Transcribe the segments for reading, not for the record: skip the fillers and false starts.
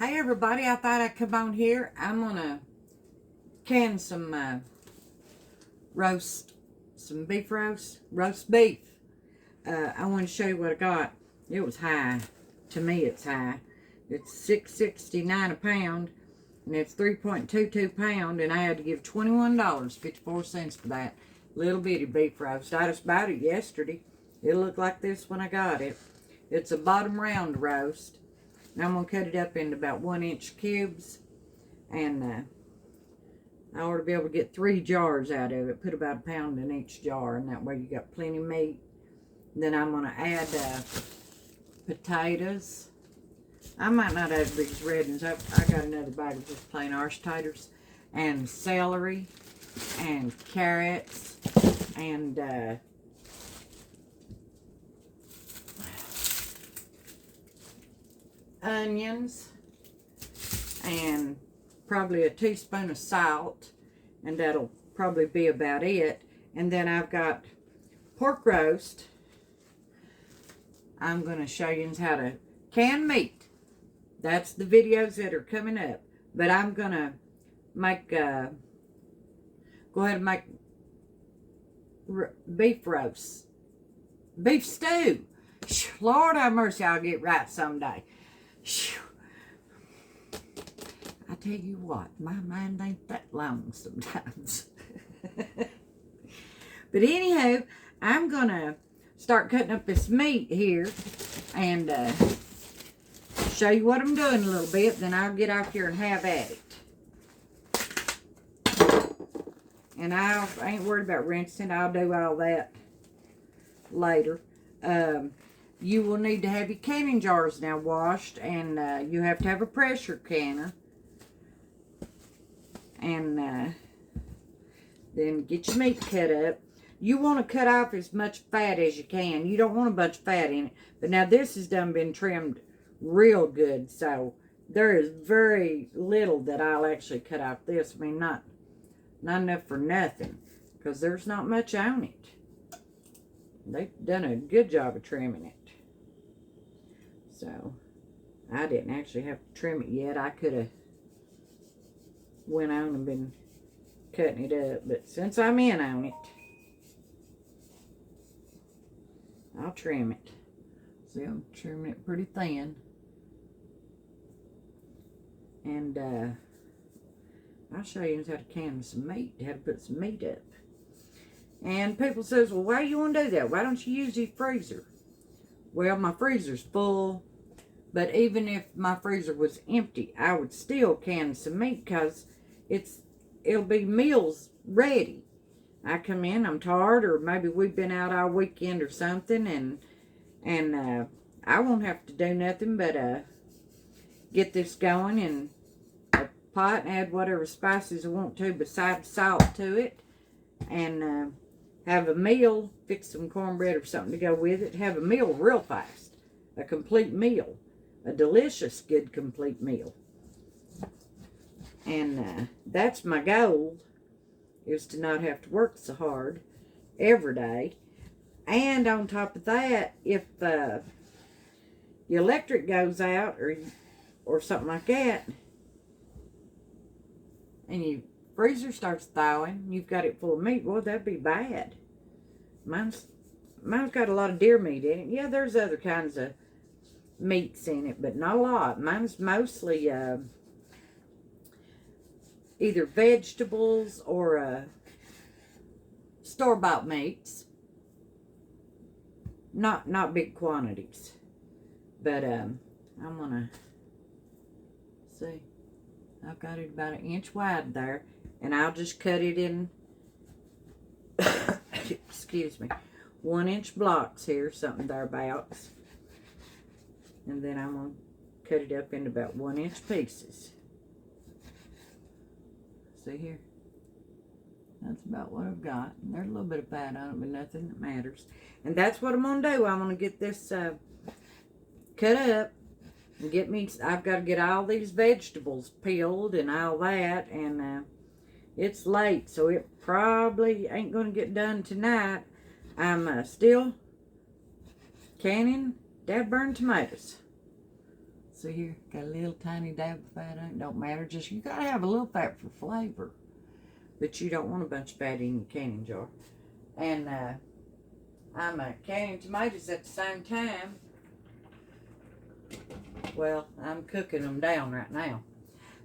Hey everybody, I thought I'd come on here. I'm gonna can some roast beef. I want to show you what I got. It was high. To me, it's high. It's $6.69 a pound, and it's 3.22 pound, and I had to give $21.54 for that little bitty beef roast. I just bought it yesterday. It looked like this when I got it. It's a bottom round roast. Now I'm going to cut it up into about 1-inch cubes. And I ought to be able to get 3 jars out of it. Put about a pound in each jar. And that way you got plenty of meat. Then I'm going to add potatoes. I might not add these red ones. I got another bag of just plain Irish taters. And celery. And carrots. And onions, and probably a teaspoon of salt, and that'll probably be about it. And then I've got pork roast. I'm going to show you how to can meat. That's the videos that are coming up. But I'm going to make, go ahead and make beef roast. Beef stew. Lord have mercy, I'll get right someday. I tell you what, my mind ain't that long sometimes. But anyhow, I'm going to start cutting up this meat here and show you what I'm doing a little bit. Then I'll get off here and have at it. And I ain't worried about rinsing. I'll do all that later. You will need to have your canning jars now washed, and you have to have a pressure canner. And then get your meat cut up. You want to cut off as much fat as you can. You don't want a bunch of fat in it. But now this has been trimmed real good, so there is very little that I'll actually cut off this. I mean, not enough for nothing, because there's not much on it. They've done a good job of trimming it. So, I didn't actually have to trim it yet. I could have went on and been cutting it up. But since I'm in on it, I'll trim it. See, I'm trimming it pretty thin. And I'll show you how to can some meat, how to put some meat up. And people says, well, why do you want to do that? Why don't you use your freezer? Well, my freezer's full. But even if my freezer was empty, I would still can some meat, because it'll be meals ready. I come in, I'm tired, or maybe we've been out all weekend or something, and I won't have to do nothing but get this going in a pot and add whatever spices I want to besides salt to it, and have a meal, fix some cornbread or something to go with it, have a meal real fast, a complete meal, a delicious, good, complete meal. And that's my goal, is to not have to work so hard every day. And on top of that, if the electric goes out or something like that, and your freezer starts thawing, you've got it full of meat, well, that'd be bad. Mine's got a lot of deer meat in it. Yeah, there's other kinds of meats in it, but not a lot. Mine's mostly either vegetables or store-bought meats. Not big quantities. But I'm gonna see. I've got it about 1 inch wide there, and I'll just cut it in excuse me, 1-inch blocks here, something thereabouts. And then I'm going to cut it up into about 1-inch pieces. See here? That's about what I've got. And there's a little bit of fat on it, but nothing that matters. And that's what I'm going to do. I'm going to get this cut up and get me, I've got to get all these vegetables peeled and all that. And it's late, so it probably ain't going to get done tonight. I'm still canning dad-burned tomatoes. See here, got a little tiny dab of fat on it. Don't matter, just you gotta have a little fat for flavor. But you don't want a bunch of fat in your canning jar. And I'm canning tomatoes at the same time. Well, I'm cooking them down right now.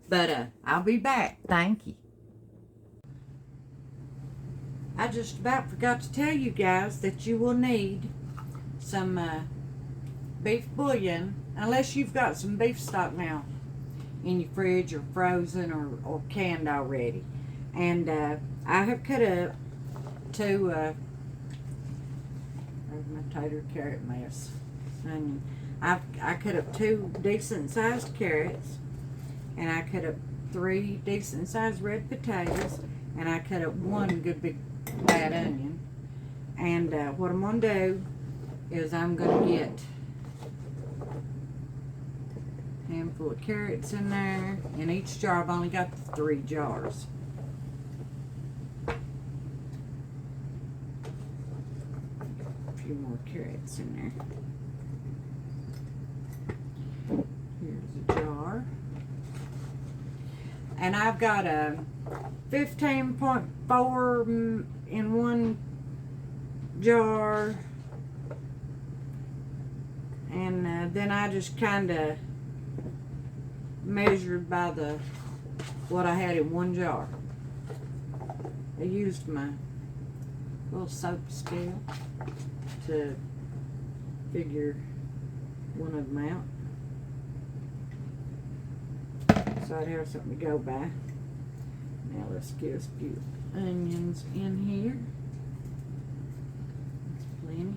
But I'll be back. Thank you. I just about forgot to tell you guys that you will need some beef bouillon, unless you've got some beef stock now in your fridge or frozen or canned already. And I have cut up two, there's my tater carrot mess, onion. I cut up 2 decent sized carrots, and I cut up 3 decent sized red potatoes, and I cut up 1 good big bad onion. And what I'm going to do is I'm going to get a handful of carrots in there. In each jar, I've only got 3 jars. A few more carrots in there. Here's a jar. And I've got a 15.4 in one jar. And then I just kind of measured by what I had in one jar. I used my little soap scale to figure one of them out, so I'd have something to go by. Now let's get us a few onions in here. That's plenty.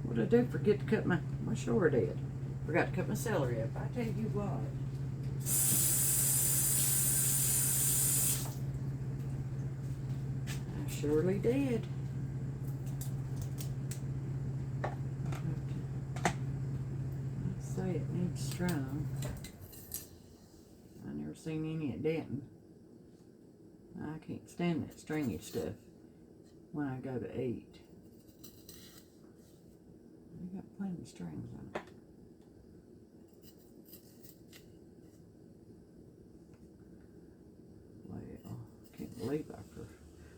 What did I do? Forget to cut my sure did. Forgot to cut my celery up. I tell you what. I surely did. Let's say it needs strung. I never seen any it didn't. I can't stand that stringy stuff when I go to eat. You got plenty of strings on it. Well, can't believe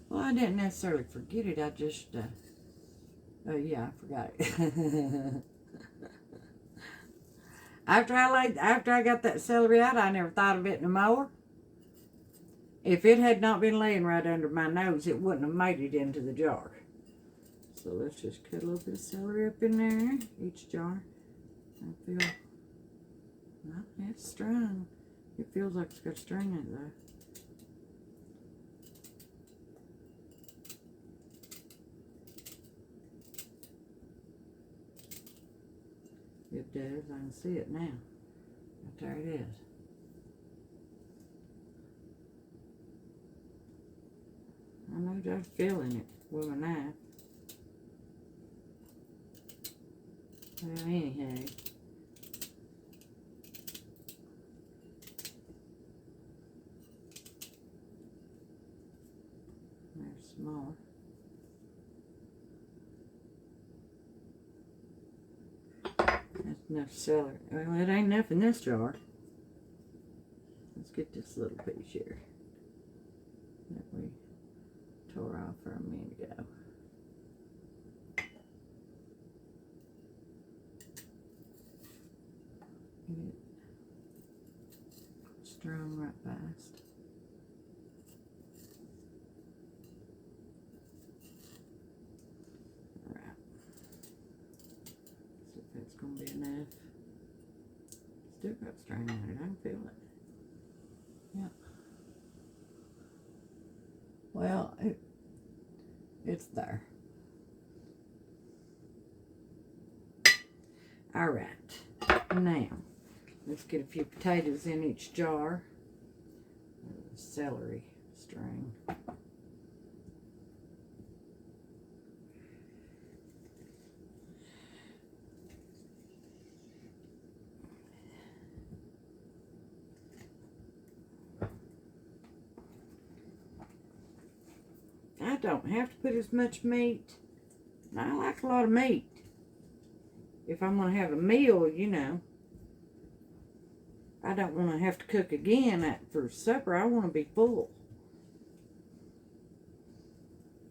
well, I didn't necessarily forget it. I just, oh yeah, I forgot it. After I got that celery out, I never thought of it no more. If it had not been laying right under my nose, it wouldn't have made it into the jar. So let's just cut a little bit of celery up in there, each jar. I feel, well, it's strung. It feels like it's got string in it though. It does, I can see it now. Right there it is. I know just feeling it with my knife. Well, anyhow. There's some more. That's enough celery. Well, it ain't enough in this jar. Let's get this little piece here that we tore off for a minute ago. Get it strung right fast. Alright. See if that's going to be enough. Still got string on it. I can feel it. Yeah. Well, it's there. All right. Now, let's get a few potatoes in each jar. Celery string. don't have to put as much meat. I like a lot of meat. If I'm going to have a meal, you know, I don't want to have to cook again for supper. I want to be full.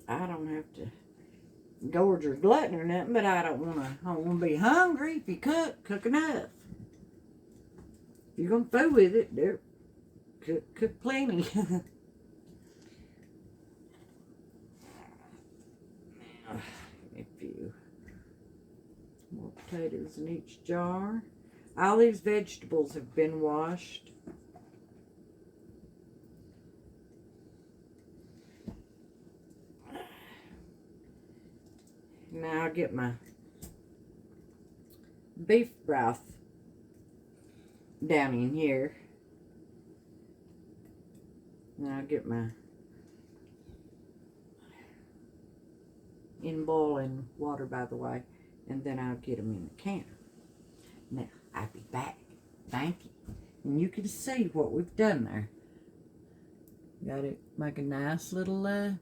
I don't have to gorge or glutton or nothing, but I don't want to be hungry. If you cook enough. If you're going to fool with it, cook plenty. A few more potatoes in each jar. All these vegetables have been washed. Now I'll get my beef broth down in here. Now I'll get my in boiling water, by the way, and then I'll get them in the can. Now, I'll be back. Thank you. And you can see what we've done there. Got it, make a nice little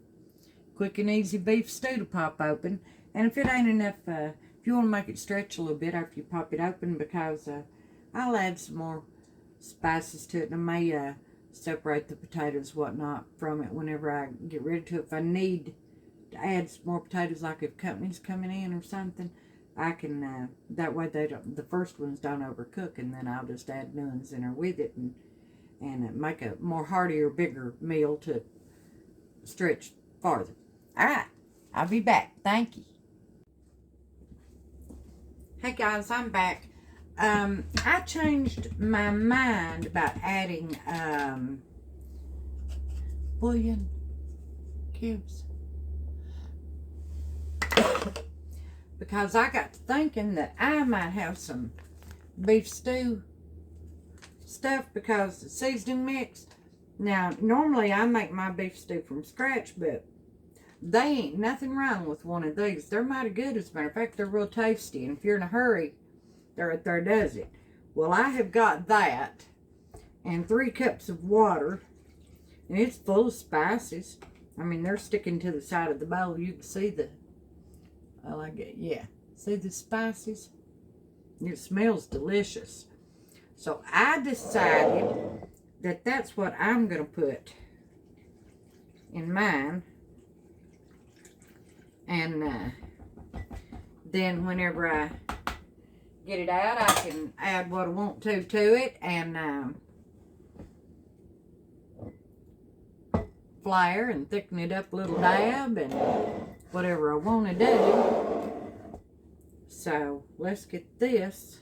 quick and easy beef stew to pop open. And if it ain't enough, if you want to make it stretch a little bit after you pop it open, because I'll add some more spices to it, and I may separate the potatoes, whatnot, from it whenever I get ready to. If I need to add some more potatoes, like if company's coming in or something, I can, that way they don't, the first ones don't overcook, and then I'll just add new ones in there with it, and make a more heartier, bigger meal to stretch farther. All right, I'll be back. Thank you. Hey guys, I'm back. I changed my mind about adding bouillon cubes. Because I got to thinking that I might have some beef stew stuff, because the seasoning mix. Now, normally I make my beef stew from scratch, but they ain't nothing wrong with one of these. They're mighty good, as a matter of fact. They're real tasty, and if you're in a hurry, they're right there does it. Well, I have got that and 3 cups of water, and it's full of spices. I mean, they're sticking to the side of the bowl. You can see the, I like it, yeah. See the spices? It smells delicious. So I decided that that's what I'm going to put in mine. And then whenever I get it out, I can add what I want to it, and flour and thicken it up a little dab, and whatever I want to do. So let's get this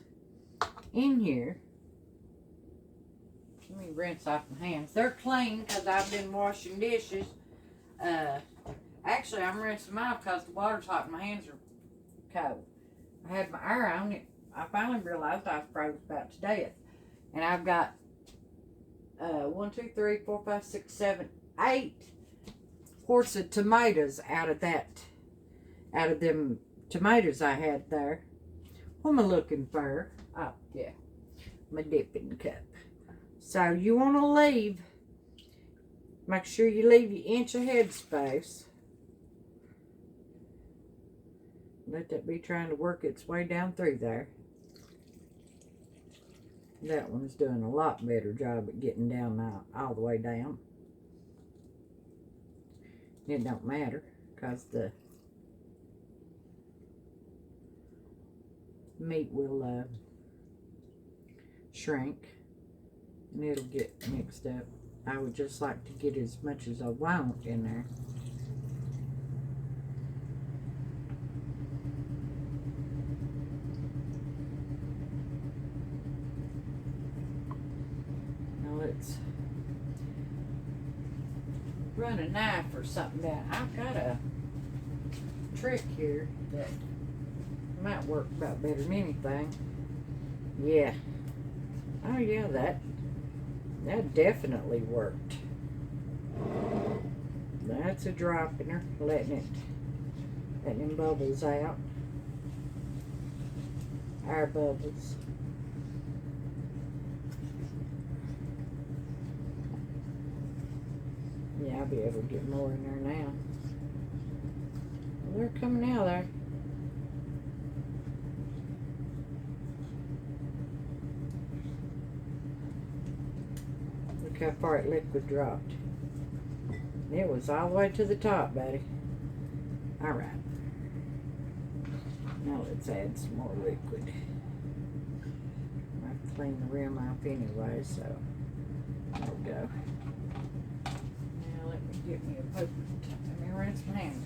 in here. Let me rinse off my hands. They're clean because I've been washing dishes. Actually, I'm rinsing them off because the water's hot and my hands are cold. I had my eye on it. I finally realized I was froze about to death. And I've got 1, 2, 3, 4, 5, 6, 7, 8 quarts of tomatoes out of them tomatoes I had there. What am I looking for? Oh, yeah, my dipping cup. So you want to make sure you leave your inch of headspace. Let that be trying to work its way down through there. That one's doing a lot better job at getting down now, all the way down. It don't matter, because the meat will shrink and it'll get mixed up. I would just like to get as much as I want in there. Now let's run a knife or something down. I've got a trick here that might work about better than anything. Yeah. Oh yeah, that definitely worked. That's a drop in her, letting them bubbles out. Our bubbles. Yeah, I'll be able to get more in there now. they're coming out of there. Look how far it liquid dropped. It was all the way to the top, buddy. Alright. Now let's add some more liquid. I have to clean the rim off anyway, so there we go. Now let me get me a paper. Let me rinse my hands again.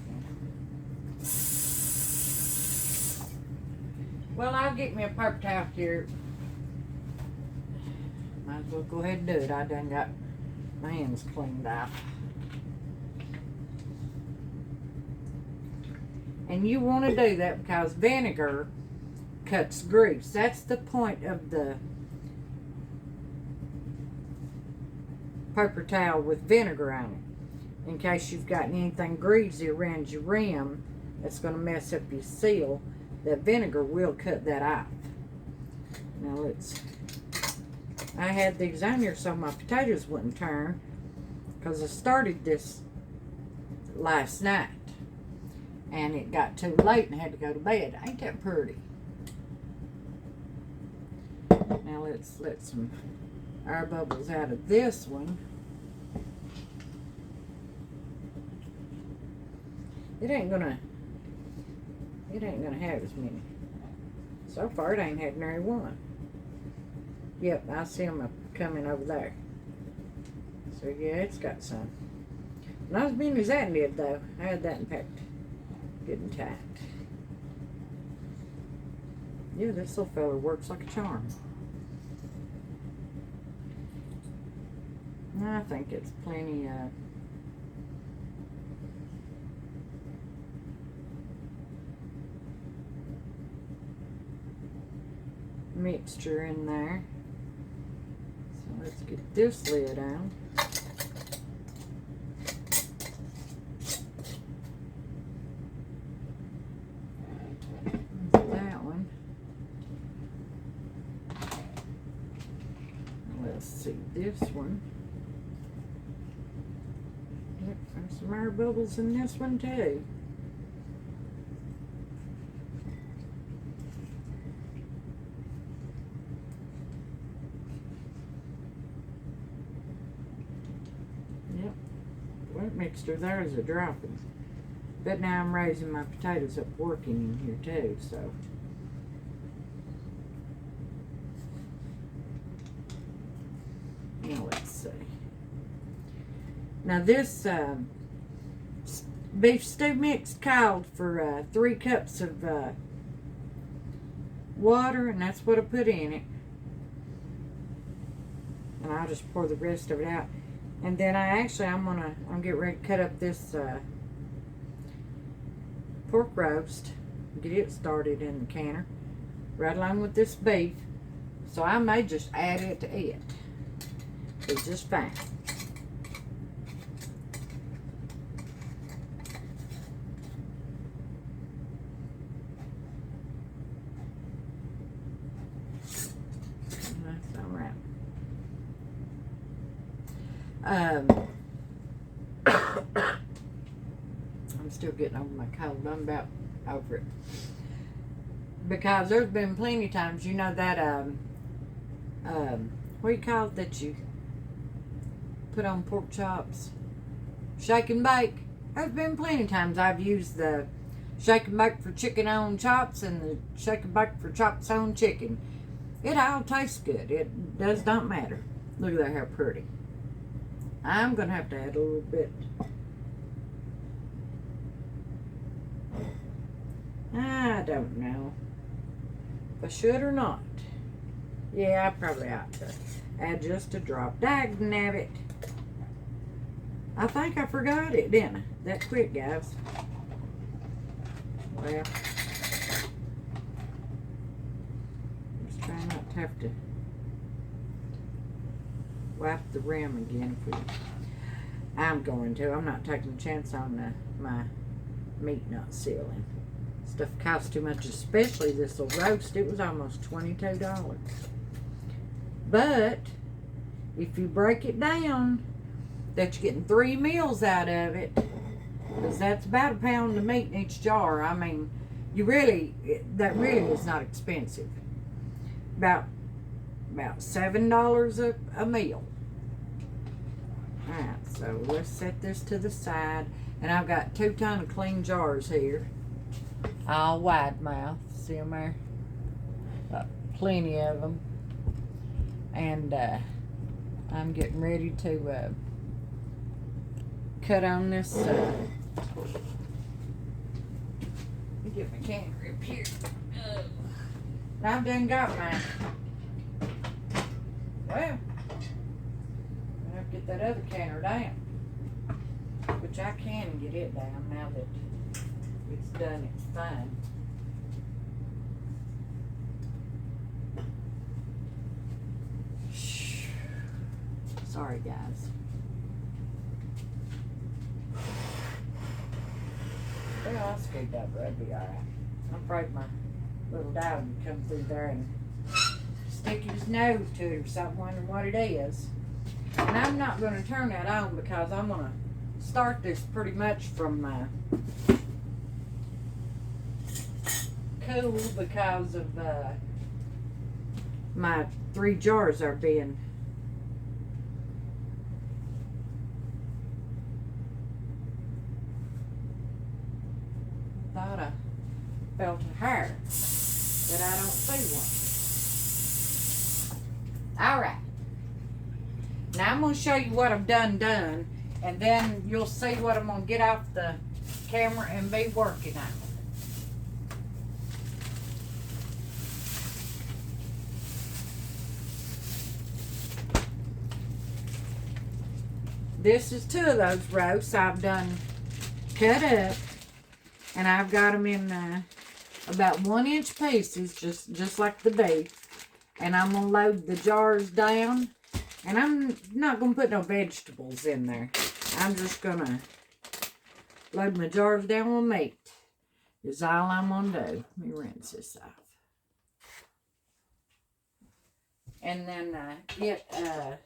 Well, I'll get me a paper towel here. Might as well go ahead and do it. I done got my hands cleaned off. And you want to do that because vinegar cuts grease. That's the point of the paper towel with vinegar on it. In case you've got anything greasy around your rim that's going to mess up your seal, the vinegar will cut that off. Now I had these on here so my potatoes wouldn't turn because I started this last night. And it got too late and I had to go to bed. Ain't that pretty? Now let's let some air bubbles out of this one. It ain't gonna have as many. So far it ain't had nary one. Yep, I see them coming over there. So yeah, it's got some. Not as many as that did though. I had that packed good and tight. Yeah, this little fella works like a charm. I think it's plenty mixture in there. So let's get this lid on. This one. Yep, there's some air bubbles in this one too. Yep, that mixture there is a dropping. But now I'm raising my potatoes up working in here too, so. Now let's see. Now this beef stew mix called for 3 cups of water, and that's what I put in it. And I'll just pour the rest of it out. And then I'm getting ready to cut up this pork roast, get it started in the canner, right along with this beef. So I may just add it to it. It's just fine. That's all right. I'm still getting over my cold. I'm about over it. Because there's been plenty of times, you know that what do you call it that you put on pork chops? Shake and bake. There's been plenty of times I've used the shake and bake for chicken on chops and the shake and bake for chops on chicken. It all tastes good. It does not matter. Look at that, how pretty. I'm going to have to add a little bit. I don't know if I should or not. Yeah, I probably ought to add just a drop. Dagnabbit. I think I forgot it, didn't I? That quick, guys. Well, just try not to have to wipe the rim again if we. I'm going to. I'm not taking a chance on my meat not sealing. Stuff costs too much, especially this little roast. It was almost $22. But if you break it down, that you're getting 3 meals out of it, Because that's about a pound of meat in each jar. I mean, that really is not expensive. About $7 a meal. Alright, so let's set this to the side. And I've got 2 tons of clean jars here. All wide mouth. See them there? Got plenty of them. And I'm getting ready to cut on this. Let me get my canner up here. Now I've done got mine. Well, I'm gonna have to get that other canner down. Which I can get it down now that it's done its thing. Sorry, guys. Well, I'll scoot that, but it'll be alright. I'm afraid my little dog would come through there and stick his nose to it or something, wondering what it is. And I'm not going to turn that on because I'm going to start this pretty much from cool because of my 3 jars are being thought I felt a hair, but I don't see one. Alright. Now I'm going to show you what I've done, and then you'll see what I'm going to get off the camera and be working on. This is 2 of those roasts I've done cut up, and I've got them in about 1-inch pieces, just like the beef. And I'm going to load the jars down, and I'm not going to put no vegetables in there. I'm just going to load my jars down with meat. Is all I'm going to do. Let me rinse this off. And then get the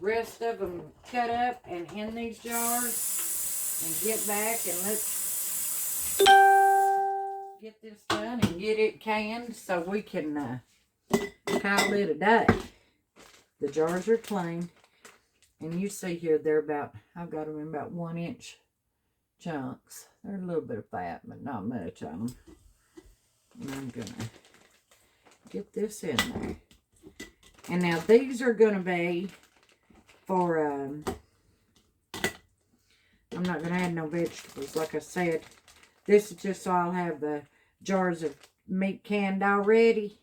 rest of them cut up and in these jars, and get back and let's get this done and get it canned so we can call it a day. The jars are clean, and you see here they're about, I've got them in about 1-inch chunks. There's a little bit of fat, but not much on them. And I'm gonna get this in there. And now these are gonna be for, I'm not going to add no vegetables. Like I said, this is just so I'll have the jars of meat canned already.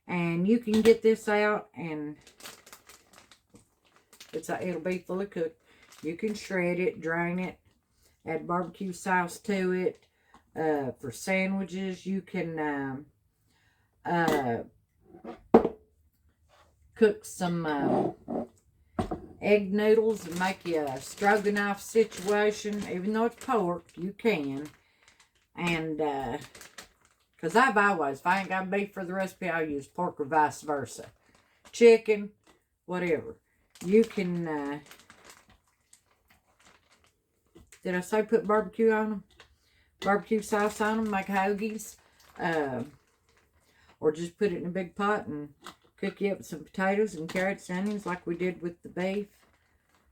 And you can get this out and it'll be fully cooked. You can shred it, drain it, add barbecue sauce to it. For sandwiches, you can cook some egg noodles and make you a stroganoff situation. Even though it's pork, you can. And because I've always, if I ain't got beef for the recipe, I'll use pork or vice versa. Chicken, whatever. You can did I say put barbecue on them? Barbecue sauce on them, make hoagies. Or just put it in a big pot and cook you up with some potatoes and carrots and onions like we did with the beef.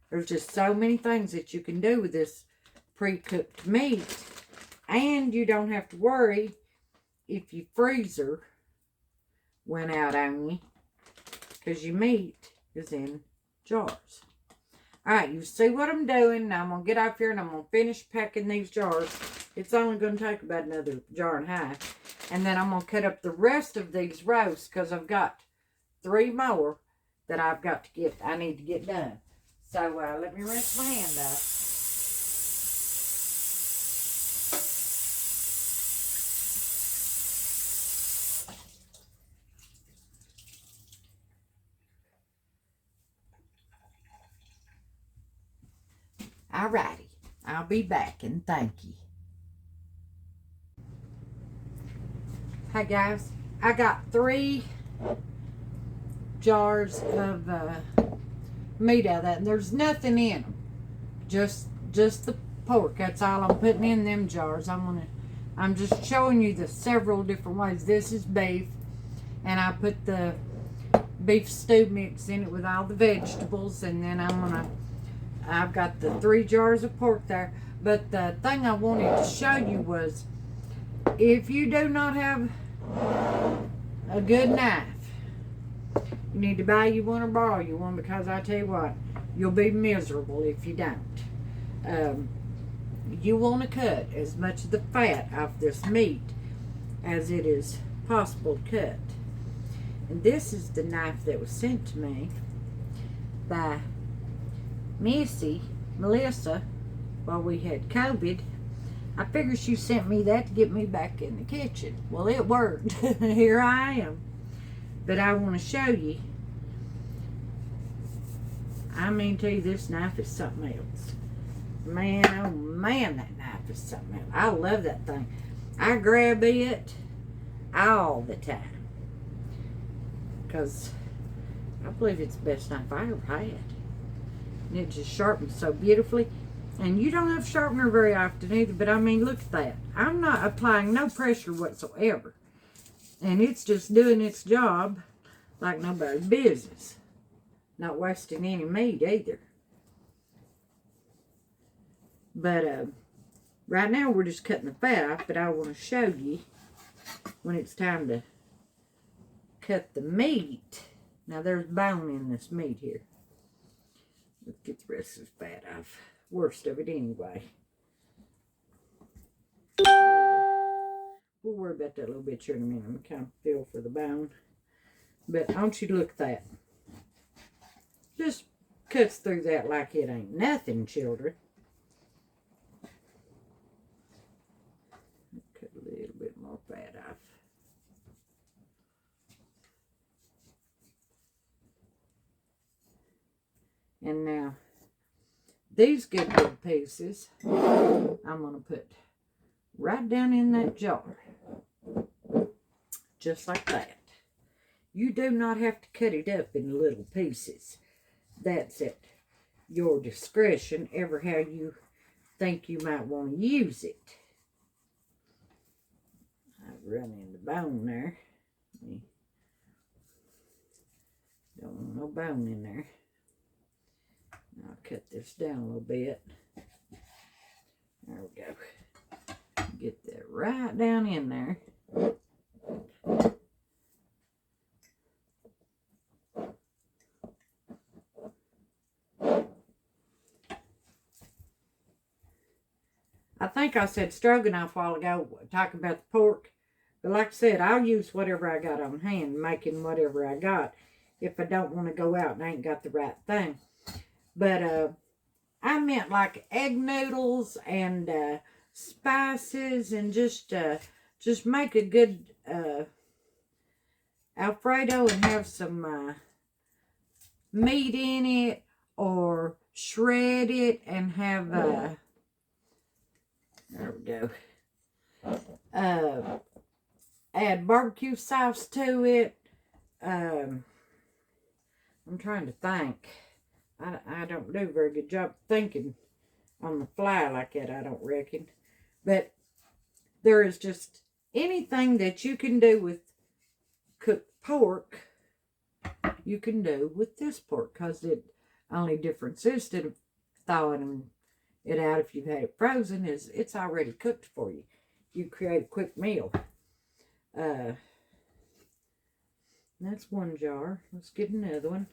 There's just so many things that you can do with this pre-cooked meat. And you don't have to worry if your freezer went out on you, because your meat is in jars. Alright, you see what I'm doing. Now I'm going to get off here and I'm going to finish packing these jars. It's only going to take about another jar and a half. And then I'm going to cut up the rest of these roasts, because I've got 3 more that I need to get done. So let me rinse my hand off. Alrighty, I'll be back and thank you. Hi guys, I got 3 jars of meat out of that, and there's nothing in them, just the pork. That's all I'm putting in them jars. I'm just showing you the several different ways. This is beef, and I put the beef stew mix in it with all the vegetables, and then I've got the 3 jars of pork there. But the thing I wanted to show you was, if you do not have a good knife, you need to buy you one or borrow you one, because I tell you what, you'll be miserable if you don't. You want to cut as much of the fat off this meat as it is possible to cut. And this is the knife that was sent to me by Melissa, while we had COVID. I figured she sent me that to get me back in the kitchen. Well, it worked. Here I am. But I want to show you. I mean, tell you, this knife is something else. Man, oh man, that knife is something else. I love that thing. I grab it all the time, because I believe it's the best knife I ever had. And it just sharpens so beautifully. And you don't have sharpener very often either, but I mean, look at that. I'm not applying no pressure whatsoever. And it's just doing its job like nobody's business. Not wasting any meat either. But right now we're just cutting the fat off, but I want to show you when it's time to cut the meat. Now there's bone in this meat here. Let's get the rest of the fat off. Worst of it anyway. We'll worry about that a little bit here in a minute. I'm kind of feel for the bone. But I want you to look at that. Just cuts through that like it ain't nothing, children. Cut a little bit more fat off. And now, these good big pieces, I'm going to put right down in that jar. Just like that. You do not have to cut it up in little pieces. That's at your discretion, ever how you think you might want to use it. I've run in the bone there. Don't want no bone in there. I'll cut this down a little bit. There we go. Get that right down in there. I think I said stroganoff a while ago, talking about the pork. But like I said, I'll use whatever I got on hand, making whatever I got, if I don't want to go out and I ain't got the right thing. But I meant like egg noodles and spices, and just make a good Alfredo and have some meat in it, or shred it and have there we go. Add barbecue sauce to it. I'm trying to think. I don't do a very good job thinking on the fly like that, I don't reckon. But there is just anything that you can do with cooked pork, you can do with this pork, because the only difference is, instead of thawing it out if you've had it frozen, is it's already cooked for you. You create a quick meal. That's one jar. Let's get another one.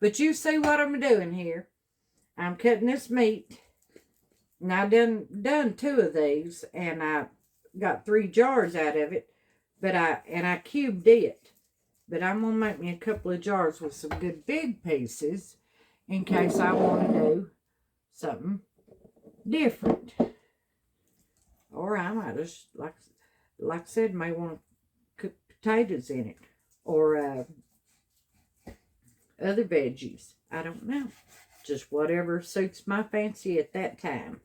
But you see what I'm doing here. I'm cutting this meat. And I done 2 of these, and I got 3 jars out of it. But I cubed it. But I'm gonna make me a couple of jars with some good big pieces, in case I want to do something different. Or I might just, like I said, may want to cook potatoes in it, or other veggies. I don't know. Just whatever suits my fancy at that time.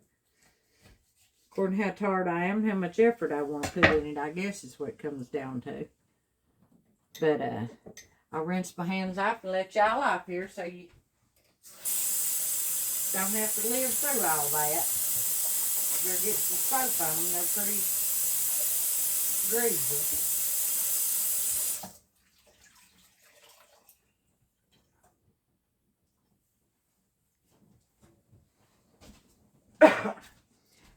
According to how tired I am, how much effort I want to put in it, I guess is what it comes down to. But I'll rinse my hands off and let y'all off here, so you Don't have to live through all that. Better get some soap on them. They're pretty greasy.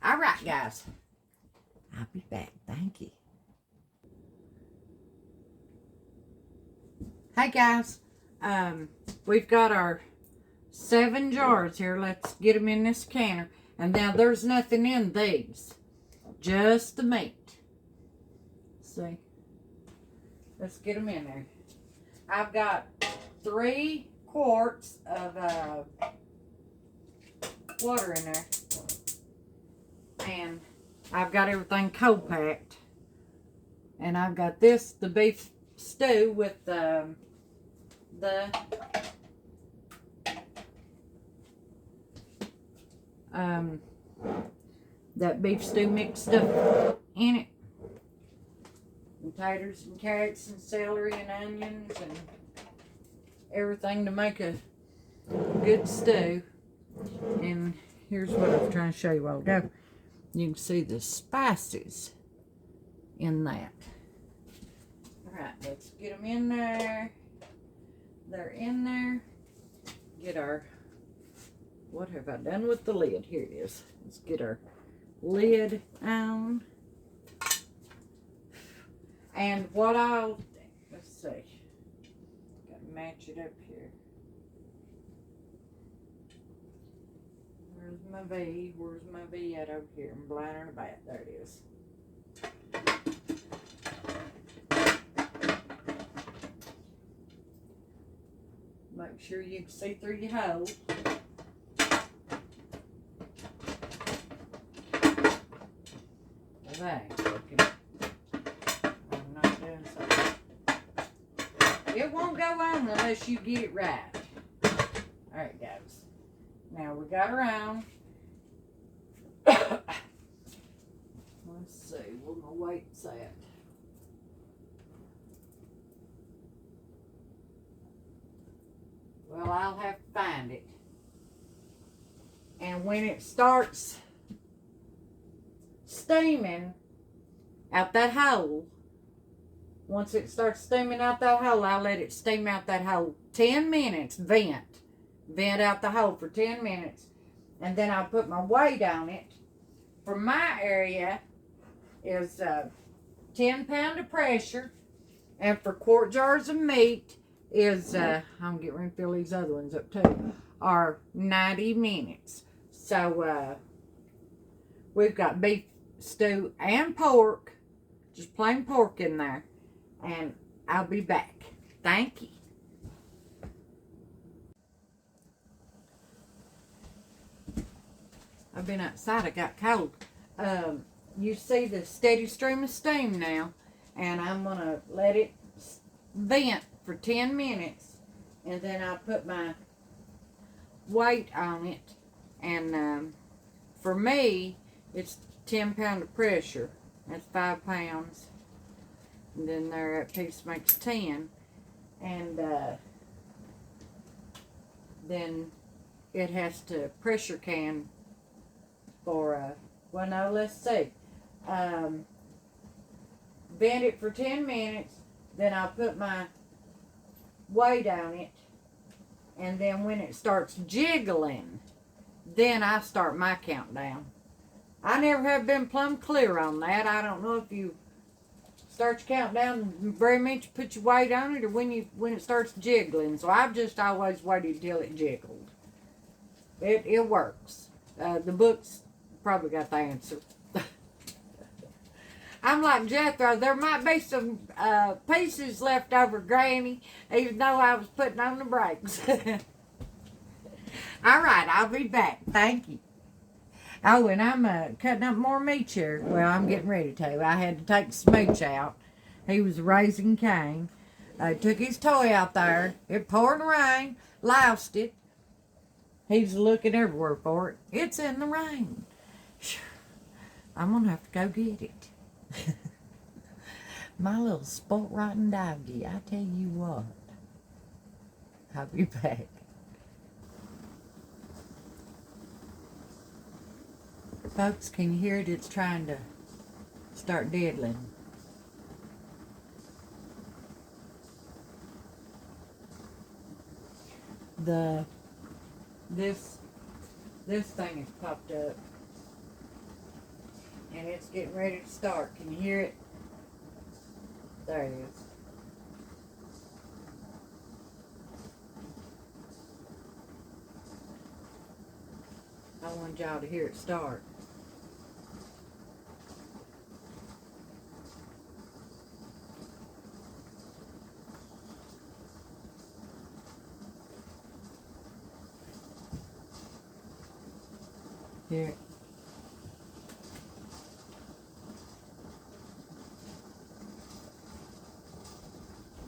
All right, guys. I'll be back. Thank you. Hey, guys. We've got our 7 jars here. Let's get them in this canner. And now there's nothing in these. Just the meat. See? Let's get them in there. I've got 3 quarts of water in there. And I've got everything cold packed. And I've got this, the beef stew with that beef stew mixed up in it. And taters and carrots and celery and onions and everything to make a good stew. And here's what I was trying to show you a while ago. You can see the spices in that. Alright, let's get them in there. They're in there. Get our, what have I done with the lid? Here it is. Let's get our lid on. And what let's see. Got to match it up here. Where's my V? Where's my V at over here? I'm blind about it. There it is. Make sure you can see through your hole. That ain't working. I'm not doing something. It won't go on unless you get it right. Alright, guys. Now we got her on. Let's see, where my weight's at. Well, I'll have to find it. And when it starts steaming out that hole, once it starts steaming out that hole, I'll let it steam out that hole 10 minutes, vent out the hole for 10 minutes, and then I'll put my weight on it. For my area is 10 pound of pressure, and for quart jars of meat is I'm getting ready to fill these other ones up too, are 90 minutes. So we've got beef stew and pork, just plain pork in there, and I'll be back. Thank you. I've been outside, I got cold. You see the steady stream of steam now, and I'm gonna let it vent for 10 minutes, and then I'll put my weight on it. And for me, it's 10 pound of pressure. That's 5 pounds. And then there, that piece makes 10. And then it has to pressure can for, well, no, let's see. Vent it for 10 minutes. Then I'll put my weight on it. And then when it starts jiggling, then I start my countdown. I never have been plumb clear on that. I don't know if you start your countdown very much, put your weight on it, or when it starts jiggling. So I've just always waited till it jiggled. It works. The book's probably got the answer. I'm like Jethro. There might be some pieces left over, Granny, even though I was putting on the brakes. All right, I'll be back. Thank you. Oh, and I'm cutting up more meat here. Well, I'm getting ready to. I had to take the smooch out. He was raising Cain. I took his toy out there. It poured rain. Lost it. He's looking everywhere for it. It's in the rain. I'm going to have to go get it. My little sport rotten doggy. I tell you what. I'll be back. Folks, can you hear it? It's trying to start diddling. This thing has popped up and it's getting ready to start. Can you hear it? There it is. I wanted y'all to hear it start. Hear it?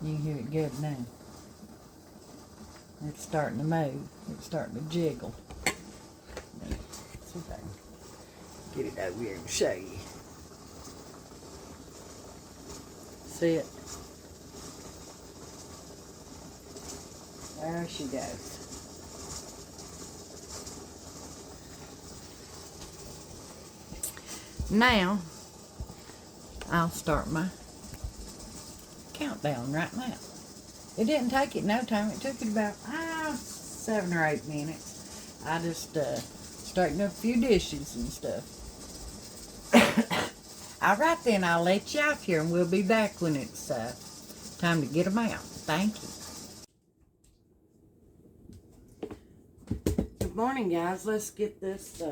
You can hear it good now. It's starting to move. It's starting to jiggle. Let's see if I can get it over here and show you. See it? There she goes. Now, I'll start my countdown right now. It didn't take it no time. It took it about 7 or 8 minutes. I just straightened up a few dishes and stuff. All right then, I'll let you off here and we'll be back when it's time to get them out. Thank you. Good morning, guys. Let's get this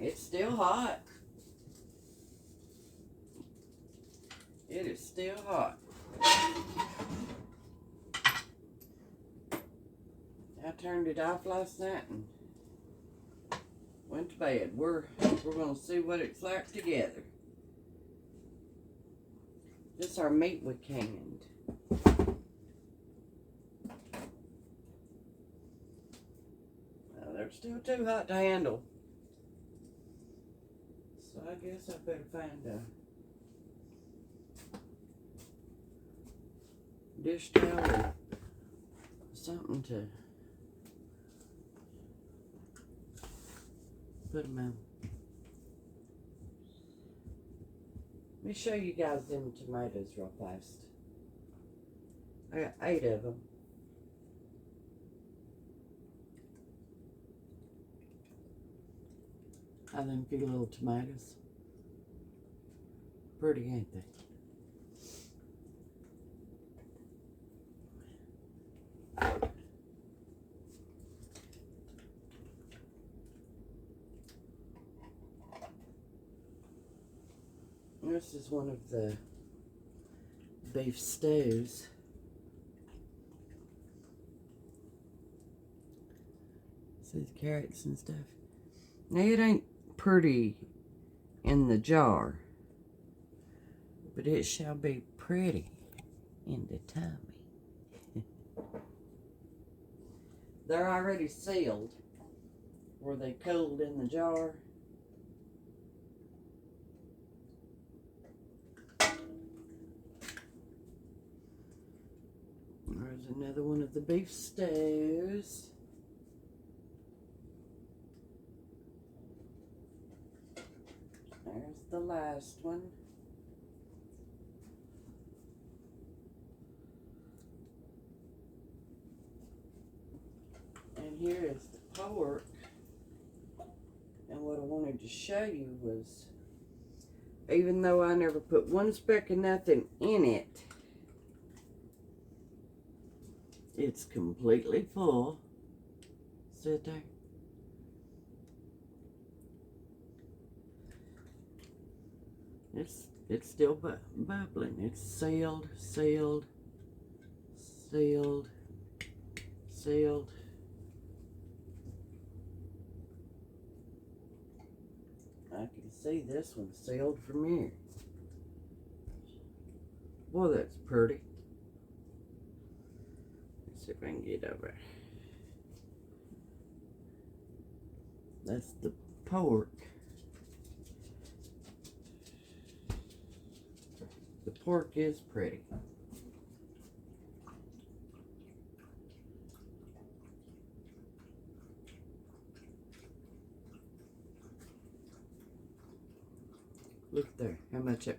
it's still hot. It is still hot. I turned it off last night and went to bed. We're gonna see what it's like together. This is our meat we canned. They're still too hot to handle. So I guess I better find a dish towel or something to put them in. Let me show you guys them tomatoes real fast. I got 8 of them. Them few little tomatoes. Pretty, ain't they? This is one of the beef stews. See the carrots and stuff. Now it ain't pretty in the jar, but it shall be pretty in the tummy. They're already sealed. Were they cold in the jar? There's another one of the beef stews. There's the last one. And here is the pork. And what I wanted to show you was, even though I never put one speck of nothing in it, it's completely full. Sit there. It's still bubbling. It's sealed, sealed, sealed, sealed. I can see this one sealed from here. Boy, that's pretty. Let's see if I can get over. That's the pork. The pork is pretty. Look there, how much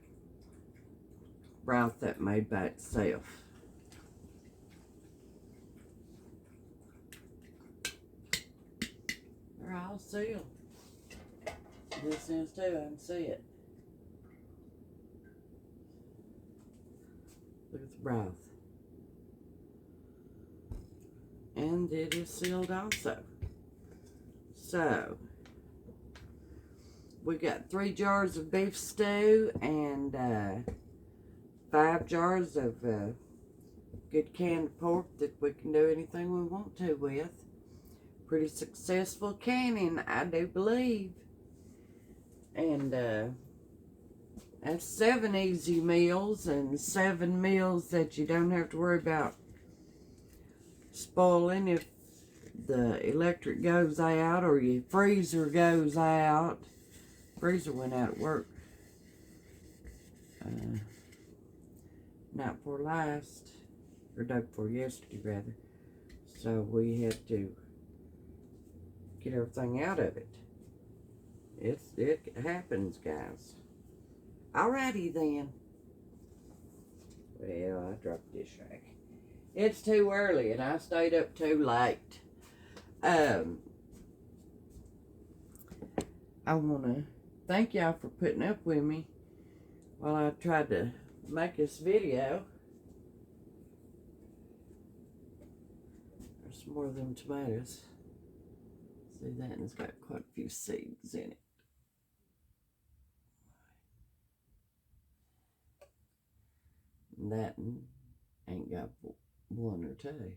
broth that made by itself. They're all sealed. This is too, I can see it. Look at the broth. And it is sealed also. So, we got 3 jars of beef stew and 5 jars of good canned pork that we can do anything we want to with. Pretty successful canning, I do believe. And that's 7 easy meals and 7 meals that you don't have to worry about spoiling if the electric goes out or your freezer goes out. Freezer went out at work night before last, or day before yesterday rather, so we had to get everything out of it. It happens, guys. Alrighty then. Well, I dropped this rag. It's too early and I stayed up too late. I want to thank y'all for putting up with me while I tried to make this video. There's some more of them tomatoes. See that? And it's got quite a few seeds in it. And that ain't got 1 or 2.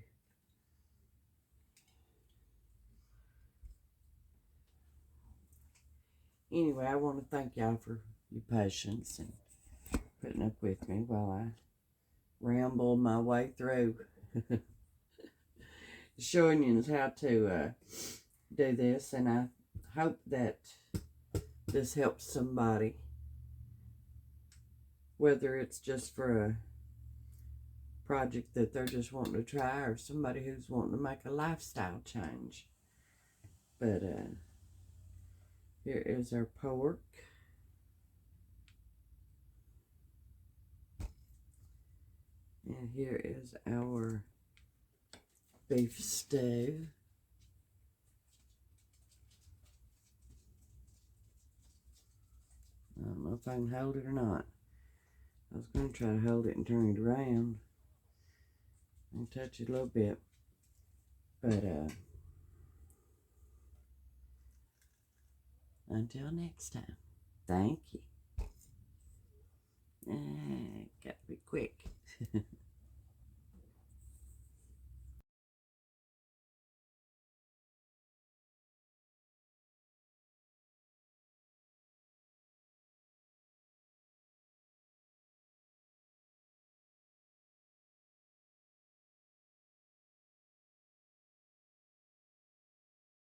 Anyway, I want to thank y'all for your patience and putting up with me while I ramble my way through showing you how to do this, and I hope that this helps somebody, whether it's just for a project that they're just wanting to try or somebody who's wanting to make a lifestyle change. But here is our pork. And here is our beef stew. I don't know if I can hold it or not. I was going to try to hold it and turn it around and touch it a little bit. But until next time, thank you. Gotta be quick.